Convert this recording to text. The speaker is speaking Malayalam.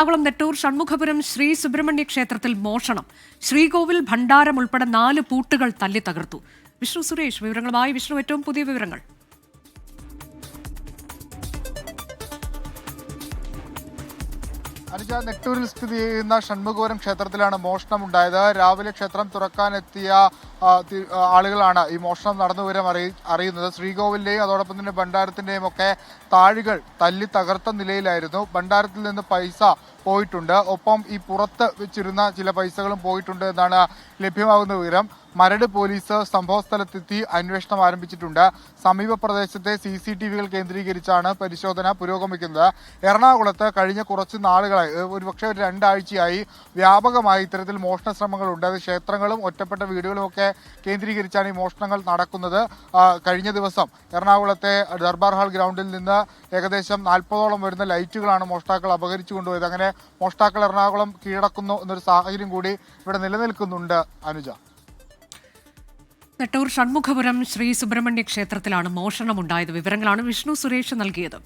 എറണാകുളം നെട്ടൂർ ഷൺമുഖപുരം ശ്രീ സുബ്രഹ്മണ്യ ക്ഷേത്രത്തിൽ മോഷണം. ശ്രീകോവിൽ ഭണ്ഡാരം ഉൾപ്പെടെ 4 പൂട്ടുകൾ തല്ലി തകർത്തു. വിഷ്ണു സുരേഷ് വിവരങ്ങളുമായി. വിഷ്ണു, ഏറ്റവും പുതിയ വിവരങ്ങൾ. അനുജ, നെട്ടൂരിൽ സ്ഥിതി ചെയ്യുന്ന ഷൺമുഖപുരം ക്ഷേത്രത്തിലാണ് മോഷണമുണ്ടായത്. രാവിലെ ക്ഷേത്രം തുറക്കാനെത്തിയ ആളുകളാണ് ഈ മോഷണം നടന്ന വിവരം അറിയുന്നത്. ശ്രീകോവിലിന്റെയും അതോടൊപ്പം തന്നെ ഭണ്ഡാരത്തിന്റെയും ഒക്കെ താഴികൾ തല്ലി തകർത്ത നിലയിലായിരുന്നു. ഭണ്ഡാരത്തിൽ നിന്ന് പൈസ പോയിട്ടുണ്ട്, ഒപ്പം ഈ പുറത്ത് വെച്ചിരുന്ന ചില പൈസകളും പോയിട്ടുണ്ട് എന്നാണ് ലഭ്യമാകുന്ന വിവരം. മരട് പോലീസ് സംഭവസ്ഥലത്തെത്തി അന്വേഷണം ആരംഭിച്ചിട്ടുണ്ട്. സമീപ പ്രദേശത്തെ CCTV കേന്ദ്രീകരിച്ചാണ് പരിശോധന പുരോഗമിക്കുന്നത്. എറണാകുളത്ത് കഴിഞ്ഞ കുറച്ച് നാളുകളായി, ഒരുപക്ഷെ ഒരു 2 ആഴ്ചയായി വ്യാപകമായി ഇത്തരത്തിൽ മോഷണ ശ്രമങ്ങളുണ്ട്. അത് ക്ഷേത്രങ്ങളും ഒറ്റപ്പെട്ട വീടുകളും ഒക്കെ കേന്ദ്രീകരിച്ചാണ് ഈ മോഷണങ്ങൾ നടക്കുന്നത്. കഴിഞ്ഞ ദിവസം എറണാകുളത്തെ ദർബാർ ഹാൾ ഗ്രൗണ്ടിൽ നിന്ന് ഏകദേശം 40ഓളം വരുന്ന ലൈറ്റുകളാണ് മോഷ്ടാക്കൾ അപഹരിച്ചു കൊണ്ടുപോയത്. അങ്ങനെ മോഷ്ടാക്കൾ എറണാകുളം കീഴടക്കുന്നു എന്നൊരു സാഹചര്യം കൂടി ഇവിടെ നിലനിൽക്കുന്നുണ്ട്. അനുജ, നെട്ടൂർ ഷൺമുഖപുരം ശ്രീ സുബ്രഹ്മണ്യ ക്ഷേത്രത്തിലാണ് മോഷണമുണ്ടായത്. വിവരങ്ങളാണ് വിഷ്ണു സുരേഷ് നൽകിയത്.